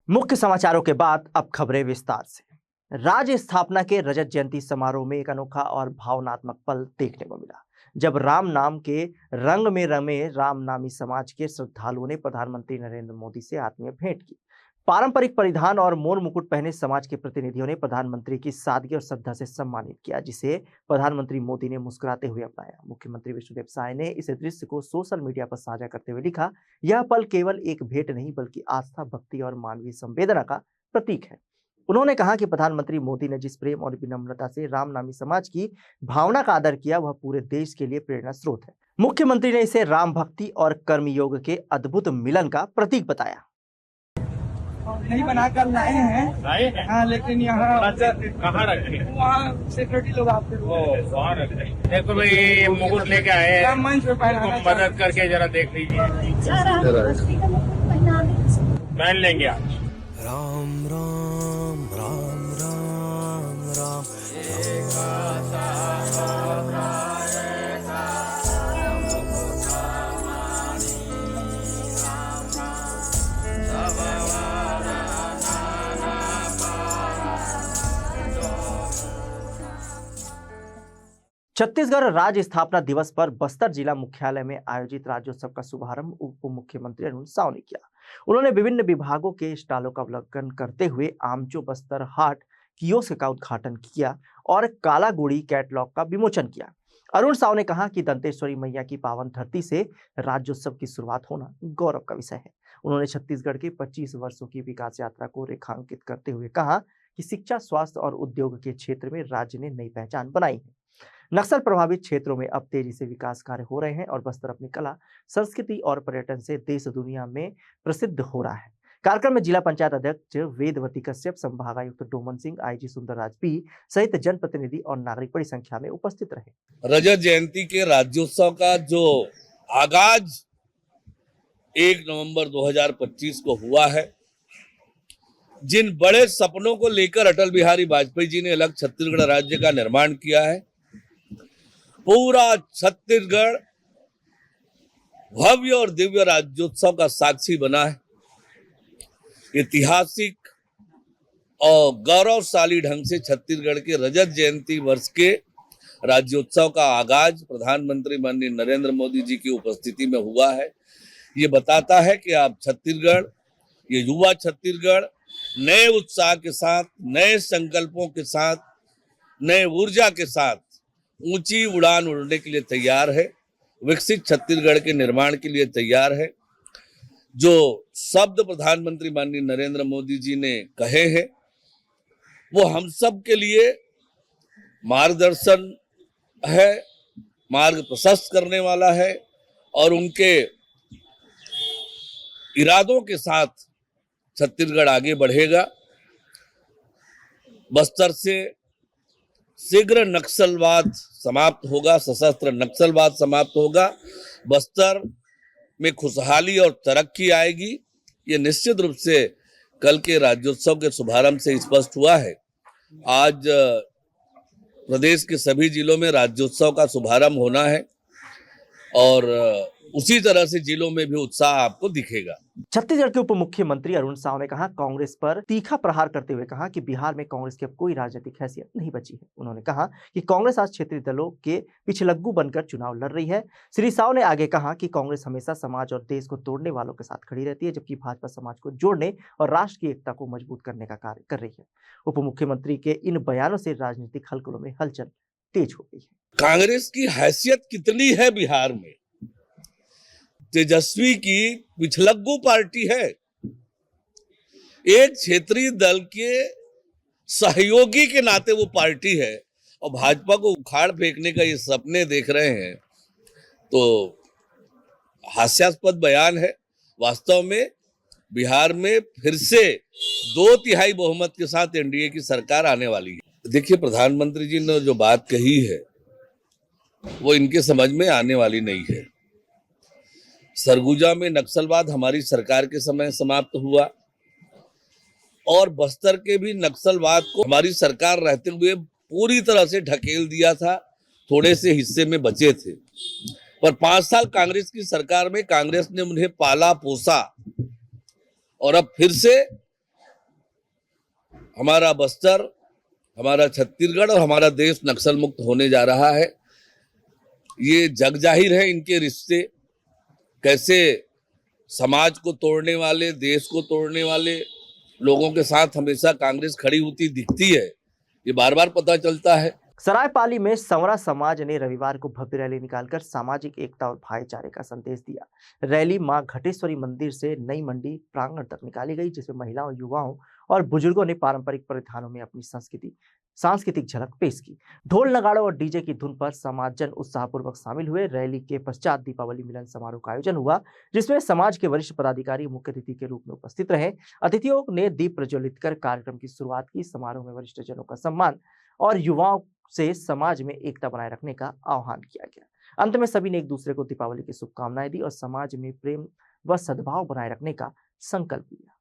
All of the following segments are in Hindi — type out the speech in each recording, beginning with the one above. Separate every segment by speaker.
Speaker 1: मुख्य समाचारों के बाद अब खबरें विस्तार से। राज्य स्थापना के रजत जयंती समारोह में एक अनोखा और भावनात्मक पल देखने को मिला, जब राम नाम के रंग में रमे रामनामी समाज के श्रद्धालुओं ने प्रधानमंत्री नरेंद्र मोदी से आत्मीय भेंट की। पारंपरिक परिधान और मोर मुकुट पहने समाज के प्रतिनिधियों ने प्रधानमंत्री की सादगी और श्रद्धा से सम्मानित किया, जिसे प्रधानमंत्री मोदी ने मुस्कुराते हुए अपनाया। मुख्यमंत्री विष्णुदेव साय ने इस दृश्य को सोशल मीडिया पर साझा करते हुए लिखा, यह पल केवल एक भेंट नहीं बल्कि आस्था, भक्ति और मानवीय संवेदना का प्रतीक है। उन्होंने कहा कि प्रधानमंत्री मोदी ने जिस प्रेम और विनम्रता से रामनामी समाज की भावना का आदर किया, वह पूरे देश के लिए प्रेरणा स्रोत है। मुख्यमंत्री ने इसे राम भक्ति और कर्मयोग के अद्भुत मिलन का प्रतीक बताया।
Speaker 2: नहीं बनाकर लाए हैं, हाँ, लेकिन यहाँ
Speaker 3: कहाँ रखे?
Speaker 2: वहाँ सिक्योरिटी लोग आपके
Speaker 3: वहाँ रखे। देखो भाई, ये मुकुट लेके आए हैं,
Speaker 2: मंच पे पहनाना,
Speaker 3: मदद करके जरा देख लीजिए, पहन लेंगे आप।
Speaker 4: राम राम राम राम राम
Speaker 1: छत्तीसगढ़ राज्य स्थापना दिवस पर बस्तर जिला मुख्यालय में आयोजित राज्योत्सव का शुभारंभ उप मुख्यमंत्री अरुण साव ने किया। उन्होंने विभिन्न विभागों के स्टॉलों का अवलोकन करते हुए आमचो बस्तर हाट कियोस्क का उद्घाटन किया और कालागुड़ी कैटलॉग का विमोचन किया। अरुण साव ने कहा कि दंतेश्वरी मैया की पावन धरती से राज्योत्सव की शुरुआत होना गौरव का विषय है। उन्होंने छत्तीसगढ़ की 25 वर्षों की विकास यात्रा को रेखांकित करते हुए कहा कि शिक्षा, स्वास्थ्य और उद्योग के क्षेत्र में राज्य ने नई पहचान बनाई है। नक्सल प्रभावित क्षेत्रों में अब तेजी से विकास कार्य हो रहे हैं और बस्तर अपनी कला, संस्कृति और पर्यटन से देश दुनिया में प्रसिद्ध हो रहा है। कार्यक्रम में जिला पंचायत अध्यक्ष वेदवती कश्यप, संभागायुक्त डोमन सिंह, आईजी सुंदरराज पी सहित जनप्रतिनिधि और नागरिक बड़ी संख्या में उपस्थित रहे।
Speaker 5: रजत जयंती के राज्योत्सव का जो आगाज 1 नवंबर 2025 को हुआ है, जिन बड़े सपनों को लेकर अटल बिहारी वाजपेयी जी ने अलग छत्तीसगढ़ राज्य का निर्माण किया है, पूरा छत्तीसगढ़ भव्य और दिव्य राज्योत्सव का साक्षी बना है। ऐतिहासिक और गौरवशाली ढंग से छत्तीसगढ़ के रजत जयंती वर्ष के राज्योत्सव का आगाज प्रधानमंत्री माननीय नरेंद्र मोदी जी की उपस्थिति में हुआ है। ये बताता है कि आप छत्तीसगढ़, ये युवा छत्तीसगढ़ नए उत्साह के साथ, नए संकल्पों के साथ, नए ऊर्जा के साथ ऊंची उड़ान उड़ने के लिए तैयार है, विकसित छत्तीसगढ़ के निर्माण के लिए तैयार है। जो शब्द प्रधानमंत्री माननीय नरेंद्र मोदी जी ने कहे हैं, वो हम सब के लिए मार्गदर्शन है, मार्ग प्रशस्त करने वाला है और उनके इरादों के साथ छत्तीसगढ़ आगे बढ़ेगा। बस्तर से शीघ्र नक्सलवाद समाप्त होगा, सशस्त्र नक्सलवाद समाप्त होगा, बस्तर में खुशहाली और तरक्की आएगी। ये निश्चित रूप से कल के राज्योत्सव के शुभारंभ से स्पष्ट हुआ है। आज प्रदेश के सभी जिलों में राज्योत्सव का शुभारंभ होना है और उसी तरह से जिलों में भी उत्साह आपको दिखेगा।
Speaker 1: छत्तीसगढ़ के उप मुख्यमंत्री अरुण साव ने कहा, कांग्रेस पर तीखा प्रहार करते हुए कहा कि बिहार में कांग्रेस की अब कोई राजनीतिक हैसियत नहीं बची है। उन्होंने कहा कि कांग्रेस आज क्षेत्रीय दलों के पिछलग्गू बनकर चुनाव लड़ रही है। श्री साव ने आगे कहा कि कांग्रेस हमेशा समाज और देश को तोड़ने वालों के साथ खड़ी रहती है, जबकि भाजपा समाज को जोड़ने और राष्ट्र की एकता को मजबूत करने का कार्य कर रही है। उप मुख्यमंत्री के इन बयानों से राजनीतिक हलचलों में हलचल तेज हो गई है।
Speaker 5: कांग्रेस की हैसियत कितनी है बिहार में? तेजस्वी की पिछलग्गू पार्टी है, एक क्षेत्रीय दल के सहयोगी के नाते वो पार्टी है और भाजपा को उखाड़ फेंकने का ये सपने देख रहे हैं, तो हास्यास्पद बयान है। वास्तव में बिहार में फिर से 2/3 बहुमत के साथ एनडीए की सरकार आने वाली है। देखिए, प्रधानमंत्री जी ने जो बात कही है वो इनके समझ में आने वाली नहीं है। सरगुजा में नक्सलवाद हमारी सरकार के समय समाप्त हुआ और बस्तर के भी नक्सलवाद को हमारी सरकार रहते हुए पूरी तरह से ढकेल दिया था, थोड़े से हिस्से में बचे थे। पर 5 साल कांग्रेस की सरकार में कांग्रेस ने उन्हें पाला पोसा और अब फिर से हमारा बस्तर, हमारा छत्तीसगढ़ और हमारा देश नक्सल मुक्त होने जा रहा है। ये जग जाहिर है इनके रिश्ते कैसे समाज को तोड़ने वाले, देश को तोड़ने वाले लोगों के साथ हमेशा कांग्रेस खड़ी होती दिखती है, ये बार बार पता चलता है।
Speaker 1: सरायपाली में संवरा समाज ने रविवार को भव्य रैली निकालकर सामाजिक एकता और भाईचारे का संदेश दिया। रैली मां घटेश्वरी मंदिर से नई मंडी प्रांगण तक निकाली गई, जिसमें महिलाओं, युवाओं और बुजुर्गों ने पारंपरिक परिधानों में अपनी सांस्कृतिक झलक पेश की। ढोल, नगाड़ों और डीजे की धुन पर समाजजन उत्साहपूर्वक शामिल हुए। रैली के पश्चात दीपावली मिलन समारोह का आयोजन हुआ, जिसमें समाज के वरिष्ठ पदाधिकारी मुख्य अतिथि के रूप में उपस्थित रहे। अतिथियों ने दीप प्रज्वलित कर कार्यक्रम की शुरुआत की। समारोह में वरिष्ठ जनों का सम्मान और युवाओं से समाज में एकता बनाए रखने का आह्वान किया गया। अंत में सभी ने एक दूसरे को दीपावली की शुभकामनाएं दी और समाज में प्रेम व सद्भाव बनाए रखने का संकल्प लिया।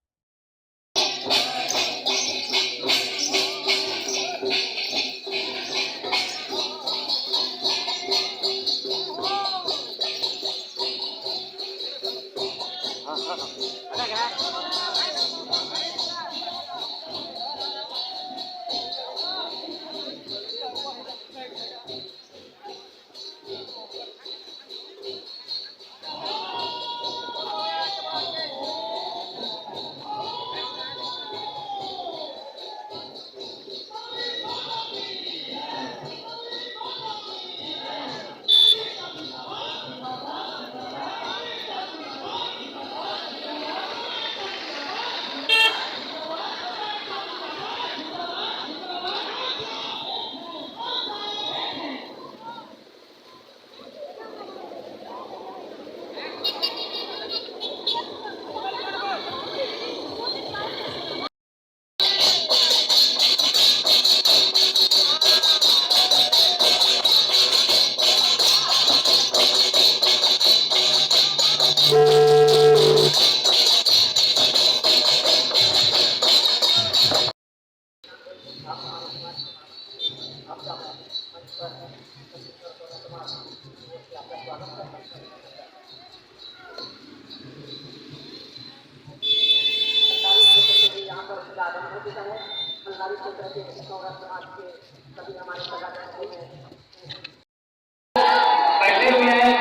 Speaker 6: बैठे हुए हैं,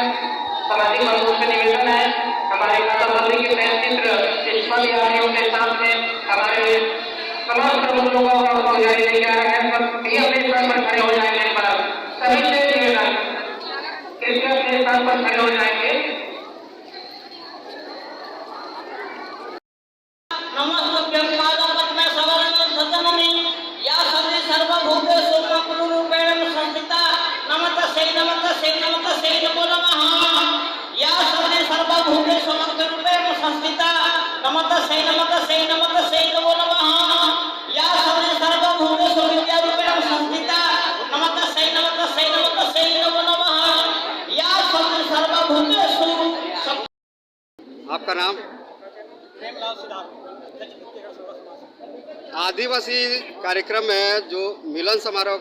Speaker 6: सामाजिक मंचों से निवेदन है हमारे नौतपल्ली के प्रेस चित्र इस्माइल यारियों के साथ में हमारे समस्त लोगों को जारी लेके आ रहे हैं। सभी अपने स्थान पर खड़े हो जाएंगे, पर सभी से निवेदन कृपया अपने स्थान पर खड़े हो जाएंगे। नमस्ते पादापद्मे सवरणं सजनमि या सदे सर्वभूतेषु रूपेण संस्थिता नमस्तस्यै नमस्तस्यै नमस्तस्यै नमो नमः या सदे सर्वभूतेषु रूपेण संस्थिता नमस्तस्यै नमस्तस्यै नमस्तस्यै नमो नमः या सदे सर्वभूतेषु विद्यारूपेण संस्थिता नमस्तस्यै नमस्तस्यै नमस्तस्यै नमो नमः या सदे सर्वभूतेषु।
Speaker 7: आपका नाम? आदिवासी कार्यक्रम में जो मिलन समारोह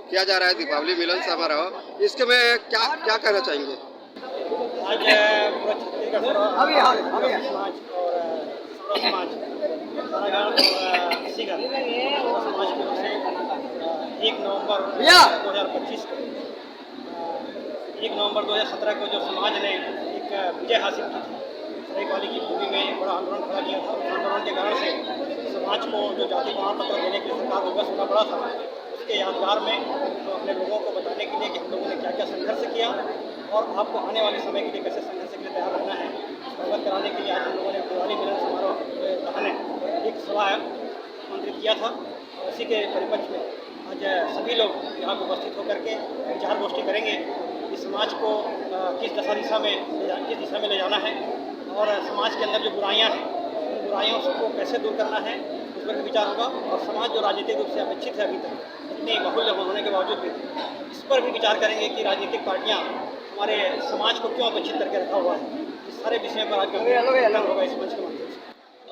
Speaker 7: किया जा रहा है, दीपावली मिलन समारोह, इसके में क्या क्या कहना चाहेंगे?
Speaker 8: आज पूरा छत्तीसगढ़ समाज और समाज समाज की ओर से 1 नवंबर 2025 को 1 नवंबर 2017 को जो समाज ने एक विजय हासिल की थी, सरायपाली की भूमि में एक बड़ा आंदोलन खड़ा किया था। उस आंदोलन के कारण से समाज को जो जाति प्रमाण पत्र देने के लिए सरकार को होना पड़ा था, उसके यादगार में तो अपने लोगों को बताने के लिए कि हम लोगों ने क्या क्या संघर्ष किया और आपको आने वाले समय के लिए कैसे संघर्ष के लिए तैयार रहना है, अवगत कराने के लिए आज हम लोगों ने दिवाली मिलन समारोह के बहाने एक सभा आमंत्रित किया था। और इसी के परिप्रेक्ष्य में आज सभी लोग यहाँ पर उपस्थित होकर के विचार गोष्ठी करेंगे कि समाज को किस दिशा में ले जाना है और समाज के अंदर जो बुराइयां हैं उन बुराइयों को कैसे दूर करना है, उस पर भी विचार होगा। और समाज जो राजनीतिक रूप से अपेक्षित है अभी तक इतनी बाहुल्य होने के बावजूद भी, इस पर भी विचार करेंगे कि राजनीतिक पार्टियां हमारे समाज को क्यों अपेक्षित करके रखा हुआ है। इस सारे विषय पर आज होगा इस मंच के माध्यम से।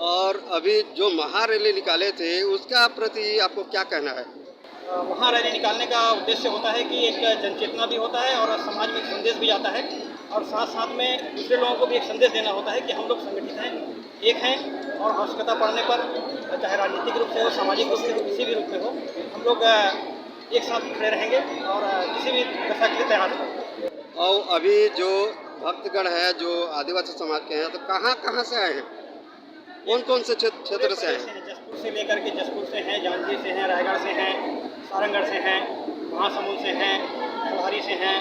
Speaker 7: और अभी जो महारैली निकाले थे उसका प्रति आपको क्या कहना है?
Speaker 8: वहाँ रैली निकालने का उद्देश्य होता है कि एक जनचेतना भी होता है और समाज में एक संदेश भी जाता है, और साथ साथ में दूसरे लोगों को भी एक संदेश देना होता है कि हम लोग संगठित हैं, एक हैं, और आवश्यकता पड़ने पर चाहे राजनीतिक रूप से हो, सामाजिक रूप से हो, किसी भी रूप में हो, हम लोग एक साथ खड़े रहेंगे और किसी भी दशा के लिए तैयार हैं।
Speaker 7: और अभी जो भक्तगण है जो आदिवासी समाज के हैं, तो कहाँ कहाँ से आए हैं, कौन कौन से क्षेत्र से आए हैं?
Speaker 8: जसपुर से लेकर के जसपुर से हैं, जांजगीर से हैं, रायगढ़ से हैं, सारंगढ़ से हैं, महासमुंद से हैं, खलहारी से हैं,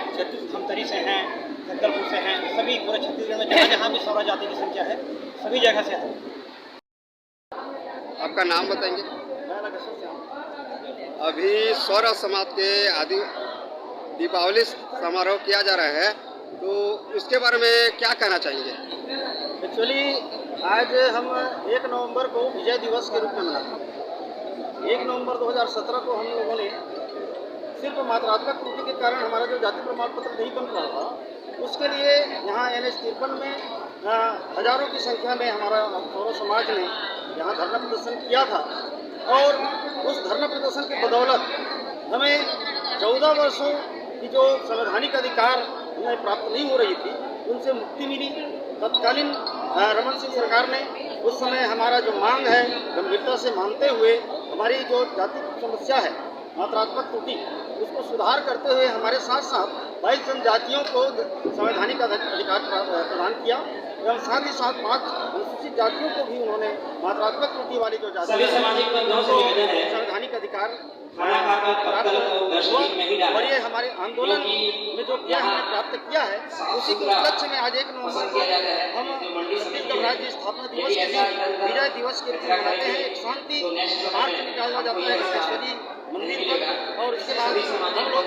Speaker 8: धमतरी से हैं, जगदलपुर से हैं, सभी पूरे छत्तीसगढ़ में जहाँ जहाँ भी सौरा जाति की संख्या है सभी जगह से है।
Speaker 7: आपका नाम बताएंगे? अभी सौरा समाज के आदि दीपावली समारोह किया जा रहा है, तो इसके बारे में क्या कहना चाहेंगे?
Speaker 8: एक्चुअली आज हम 1 नवंबर को विजय दिवस के रूप में मनाते हैं। 1 नवंबर 2017 को हम लोगों ने सिर्फ मात्रात्मक त्रुटि के कारण हमारा जो जाति प्रमाण पत्र नहीं बन रहा था, उसके लिए यहाँ NH-53 में हजारों की संख्या में हमारा सौरा समाज ने यहाँ धरना प्रदर्शन किया था, और उस धरना प्रदर्शन की बदौलत हमें 14 वर्षों की जो संवैधानिक अधिकार हमें प्राप्त नहीं हो रही थी, उनसे मुक्ति मिली। तत्कालीन रमन सिंह सरकार ने उस समय हमारा जो मांग है गंभीरता से मानते हुए हमारी जो जाति की समस्या है मात्रात्मक त्रुटि, उसको सुधार करते हुए हमारे साथ साथ 22 जनजातियों को संवैधानिक अधिकार प्रदान किया, एवं साथ ही साथ 5 अनुसूचित जातियों को भी उन्होंने मात्रात्मक त्रुटि वाली जो जाति संवैधानिक अधिकार प्राप्त, और ये हमारे आंदोलन में जो किया हमने प्राप्त किया है, उसी के उपलक्ष्य में आज 1 नवंबर को हम छत्तीसगढ़ राज्य स्थापना दिवस के दिन विजय दिवस के रूप में मनाते हैं। एक शांति मार्च निकाला जाता है बृहस्पति मंदिर पर, और इसके बाद हम लोग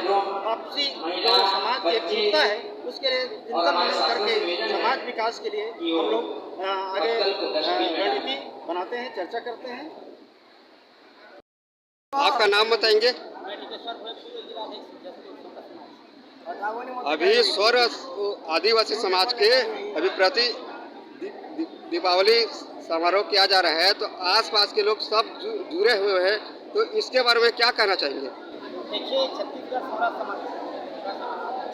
Speaker 8: आपसी जो समाज की एकजुटता है उसके लिए चिंतन मनन करके समाज विकास के लिए हम लोग आगे रणनीति बनाते हैं, चर्चा करते हैं।
Speaker 7: आपका नाम बताएंगे? अभी सौर आदिवासी समाज के अभी प्रति दीपावली समारोह किया जा रहा है, तो आसपास के लोग सब जुड़े हुए हैं, तो इसके बारे में क्या कहना चाहेंगे?
Speaker 8: देखिए, छत्तीसगढ़ सौरा समाज,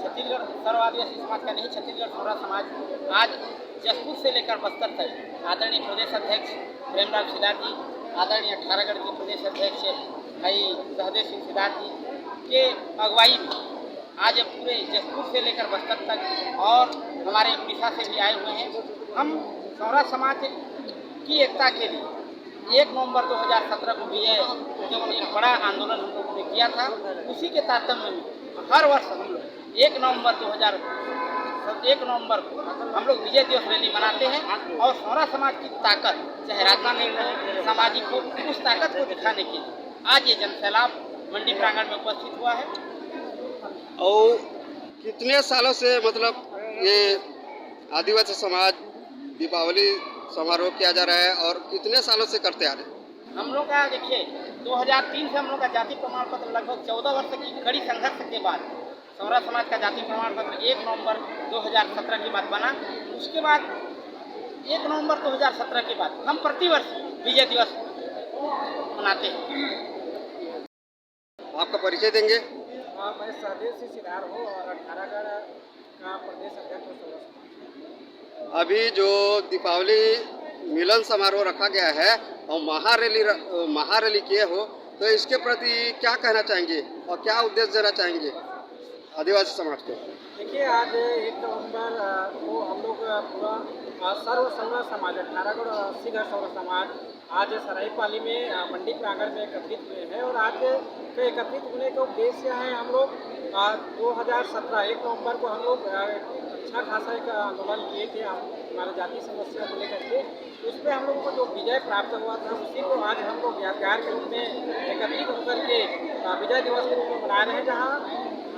Speaker 8: छत्तीसगढ़ सर्व आदिवासी समाज का नहीं, छत्तीसगढ़ सौरा समाज आज जसपुर से लेकर बस्तर तक आदरणीय प्रदेश अध्यक्ष प्रेमलाल सिदार जी, आदरणीय अठारागढ़ के प्रदेश अध्यक्ष भाई सहदेव सिंह सिदार जी के अगुवाई में आज पूरे जसपुर से लेकर बस्तर तक और हमारे उड़ीसा से भी आए हुए हैं। हम सौरा समाज की एकता के लिए 1 नवंबर 2017 को विजय जो एक बड़ा आंदोलन हम लोगों ने किया था, उसी के तारतम्य में हर वर्ष हम लोग 1 नवंबर को हम लोग विजय दिवस रैली मनाते हैं, और सौरा समाज की ताकत चाहे राजनीतिक हो, सामाजिक हो, उस ताकत को दिखाने के लिए आज ये जनसैलाब मंडी प्रांगण में उपस्थित हुआ है।
Speaker 7: और कितने सालों से मतलब ये आदिवासी समाज दीपावली समारोह किया जा रहा है, और कितने सालों से करते आ रहे हैं?
Speaker 8: हम लोग का देखिए 2003 से हम लोग का जाति प्रमाण पत्र लगभग 14 वर्ष की कड़ी संघर्ष के बाद सौरा समाज का जाति प्रमाण पत्र 1 नवंबर 2017 के बाद बना। उसके बाद 1 नवंबर 2017 के बाद हम प्रतिवर्ष विजय दिवस मनाते हैं।
Speaker 7: आपका परिचय देंगे?
Speaker 8: मैं सहदेव सिंह सिदार हूँ और अठारागढ़ का प्रदेश अध्यक्ष हूँ।
Speaker 7: अभी जो दीपावली मिलन समारोह रखा गया है और महारैली किए हो, तो इसके प्रति क्या कहना चाहेंगे और क्या उद्देश्य देना चाहेंगे आदिवासी समाज को?
Speaker 8: देखिए, आज 1 नवंबर को हम लोग पूरा सर्व सौरा समाज अठारागढ़ सिंह सौरा समाज आज सरायपाली में मंडी प्रांगण में एकत्रित हुए हैं, और आज के एकत्रित होने का उद्देश्य है हम लोग 2017 1 नवंबर को हम लोग अच्छा खासा एक आंदोलन किए थे हमारे जाति समस्या को लेकर के। उस पर हम लोगों को जो विजय प्राप्त हुआ था उसी को आज हम लोग यादगार के रूप में एकत्रित होकर के विजय दिवस के रूप में मना रहे हैं, जहाँ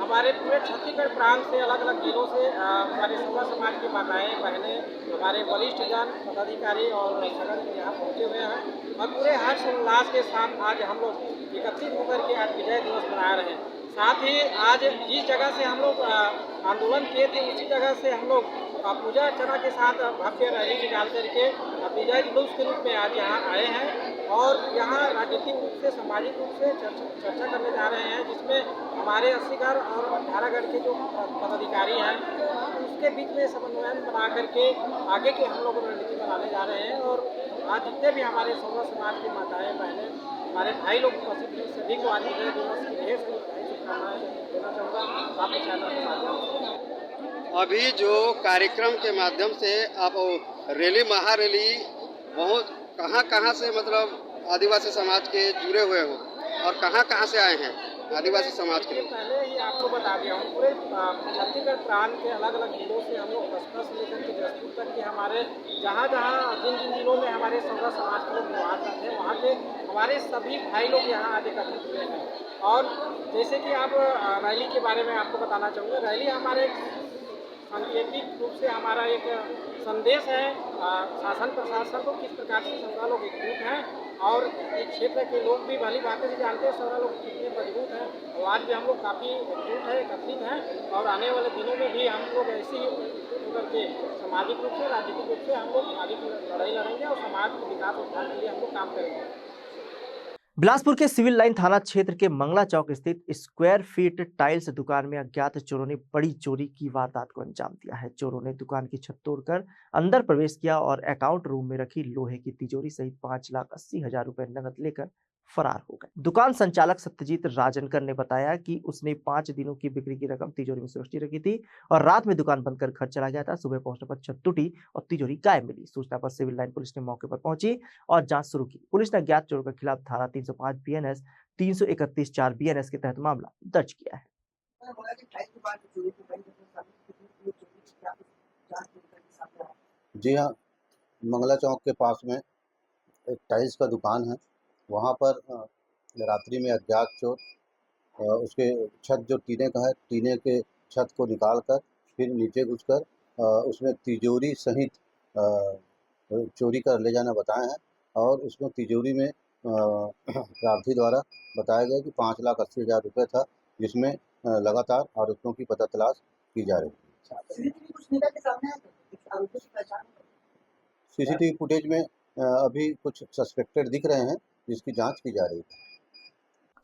Speaker 8: हमारे पूरे छत्तीसगढ़ प्रांत से अलग अलग जिलों से हमारे सौरा समाज की माताएं बहनें, हमारे वरिष्ठ जन पदाधिकारी और सदन यहाँ पहुँचे हुए हैं, और पूरे हर्ष उल्लास के साथ आज हम लोग एकत्रित होकर के आज विजय दिवस मना रहे हैं। साथ ही आज जिस जगह से हम लोग आंदोलन किए थे उसी जगह से हम लोग पूजा अर्चना के साथ भव्य रैली निकाल करके विजय जुलूस के रूप में आज यहाँ आए हैं, और यहाँ राजनीतिक रूप से सामाजिक रूप से चर्चा करने जा रहे हैं, जिसमें हमारे 80गढ़ और 18गढ़ के जो पदाधिकारी हैं उसके बीच में समन्वय बना करके आगे के हम लोग रणनीति बनाने जा रहे हैं। और आज जितने भी हमारे सौरा समाज की माताएं बहनें हमारे भाई लोग उपस्थित हैं, सभी को आज विजय दिवस की ढेर सारी शुभकामनाएं देना चाहूँगा आपके चैनल के माध्यम से।
Speaker 7: अभी जो कार्यक्रम के माध्यम से आप रैली महारैली बहुत कहाँ से मतलब आदिवासी समाज के जुड़े हुए हो और कहाँ से आए हैं आदिवासी समाज के लोग?
Speaker 8: पहले ही आपको बता दिया हूँ, पूरे छत्तीसगढ़ प्रांत के अलग अलग जिलों से हम लोग बस्तर से लेकर के जसपुर तक के हमारे जहाँ जिन जिलों में हमारे सौरा समाज के लोग निवास करते हैं वहाँ के हमारे सभी भाई लोग यहाँ आज एकत्रित हुए हैं। और जैसे कि आप रैली के बारे में आपको बताना चाहूँगा, रैली हमारे सांकेतिक रूप से हमारा एक संदेश है शासन प्रशासन को किस प्रकार से सौरा लोग एकजुट हैं और इस क्षेत्र के लोग भी भली बातें से जानते हैं सौरा लोग कितने मजबूत हैं। और आज भी हम लोग काफ़ी एकजुट हैं, एकत्रित हैं और आने वाले दिनों में भी हम लोग ऐसे ही करके सामाजिक रूप से राजनीतिक रूप से हम लोग आगे की लड़ाई लड़ेंगे और समाज के विकास उत्थान के लिए हम लोग काम करेंगे।
Speaker 1: बिलासपुर के सिविल लाइन थाना क्षेत्र के मंगला चौक स्थित स्क्वायर फीट टाइल्स दुकान में अज्ञात चोरों ने बड़ी चोरी की वारदात को अंजाम दिया है। चोरों ने दुकान की छत तोड़कर अंदर प्रवेश किया और अकाउंट रूम में रखी लोहे की तिजोरी सहित 5,80,000 रुपए नकद लेकर फरार हो गए। दुकान संचालक सत्यजीत राजनकर ने बताया कि उसने 5 दिनों की बिक्री की रकम तिजोरी में सुरक्षित रखी थी और रात में दुकान बंद कर घर चला गया था। सुबह पहुंचने पर छत टूटी और तिजोरी गायब मिली। सूचना पर सिविल लाइन पुलिस ने मौके पर पहुंची और जांच शुरू की। पुलिस ने अज्ञात चोरों के खिलाफ धारा 305 BNS 331(4) BNS के तहत मामला दर्ज किया है।
Speaker 9: जी हाँ, मंगला चौक के पास में एक टाइल्स का दुकान है। वहाँ पर रात्रि में अज्ञात चोर उसके छत जो टीने का है, टीने के छत को निकालकर फिर नीचे घुसकर उसमें तिजोरी सहित चोरी कर ले जाना बताए हैं। और उसमें तिजोरी में प्रार्थी द्वारा बताया गया कि 5,80,000 रुपये था, जिसमें लगातार आरोपियों की पता तलाश की जा रही है। सीसीटीवी फुटेज में अभी कुछ सस्पेक्टेड दिख रहे हैं, जिसकी जांच की जा रही है।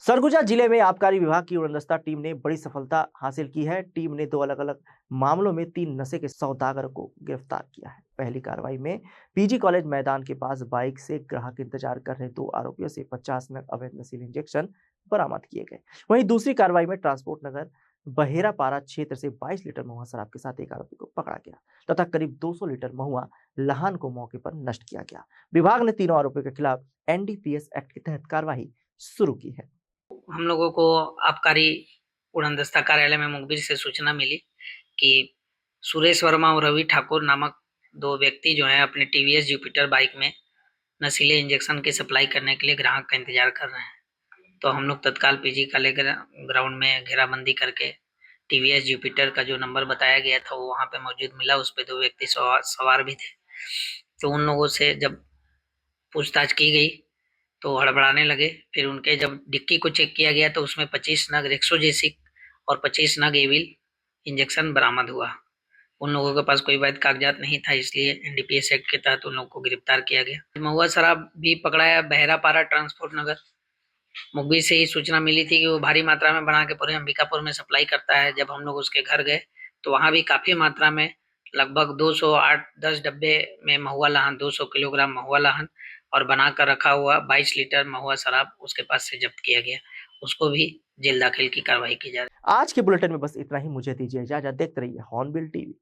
Speaker 1: सरगुजा जिले में आबकारी विभाग की उड़नदस्ता टीम ने बड़ी सफलता हासिल की है। टीम ने 2 अलग अलग मामलों में 3 नशे के सौदागरों को गिरफ्तार किया है। पहली कार्रवाई में पीजी कॉलेज मैदान के पास बाइक से ग्राहक इंतजार कर रहे 2 आरोपियों से 50 नग अवैध नशीले इंजेक्शन बरामद किए गए। वहीं दूसरी कार्रवाई में ट्रांसपोर्ट नगर बहेरापारा क्षेत्र से 22 लीटर महुआ शराब के साथ एक आरोपी को पकड़ा गया तथा करीब 200 लीटर महुआ लहान को मौके पर नष्ट किया गया। विभाग ने तीनों आरोपियों के खिलाफ NDPS एक्ट के तहत कार्रवाई शुरू की है।
Speaker 10: हम लोगों को आबकारी उड़नदस्ता कार्यालय में मुखबिर से सूचना मिली कि सुरेश वर्मा और रवि ठाकुर नामक 2 व्यक्ति जो हैं अपने TVS जुपिटर बाइक में नशीले इंजेक्शन की सप्लाई करने के लिए ग्राहक का इंतजार कर रहे हैं। तो हम लोग तत्काल पीजी कॉलेज ग्राउंड में घेराबंदी करके TVS जुपिटर का जो नंबर बताया गया था वो वहाँ पे मौजूद मिला। उस पर 2 व्यक्ति सवार भी थे। तो उन लोगों से जब पूछताछ की गई तो हड़बड़ाने लगे। फिर उनके जब डिक्की को चेक किया गया तो उसमें 25 नग रेक्सोजेसिक और 25 नग एविल इंजेक्शन बरामद हुआ। उन लोगों के पास कोई वैध कागजात नहीं था, इसलिए NDPS एक्ट के तहत उन लोगों को गिरफ्तार किया गया। महुआ शराब भी पकड़ाया। बहेरापारा ट्रांसपोर्ट नगर मुखबिर से ही सूचना मिली थी कि वो भारी मात्रा में बना के पूरे अंबिकापुर में सप्लाई करता है। जब हम लोग उसके घर गए तो वहाँ भी काफी मात्रा में लगभग 208-10 डब्बे में महुआ लहान 200 किलोग्राम महुआ लहान और बनाकर रखा हुआ 22 लीटर महुआ शराब उसके पास से जब्त किया गया। उसको भी जेल दाखिल की कार्रवाई की जा रही है।
Speaker 1: आज के बुलेटिन में बस इतना ही। मुझे दीजिए इजाजत। देखते रहिए हॉर्नबिल TV।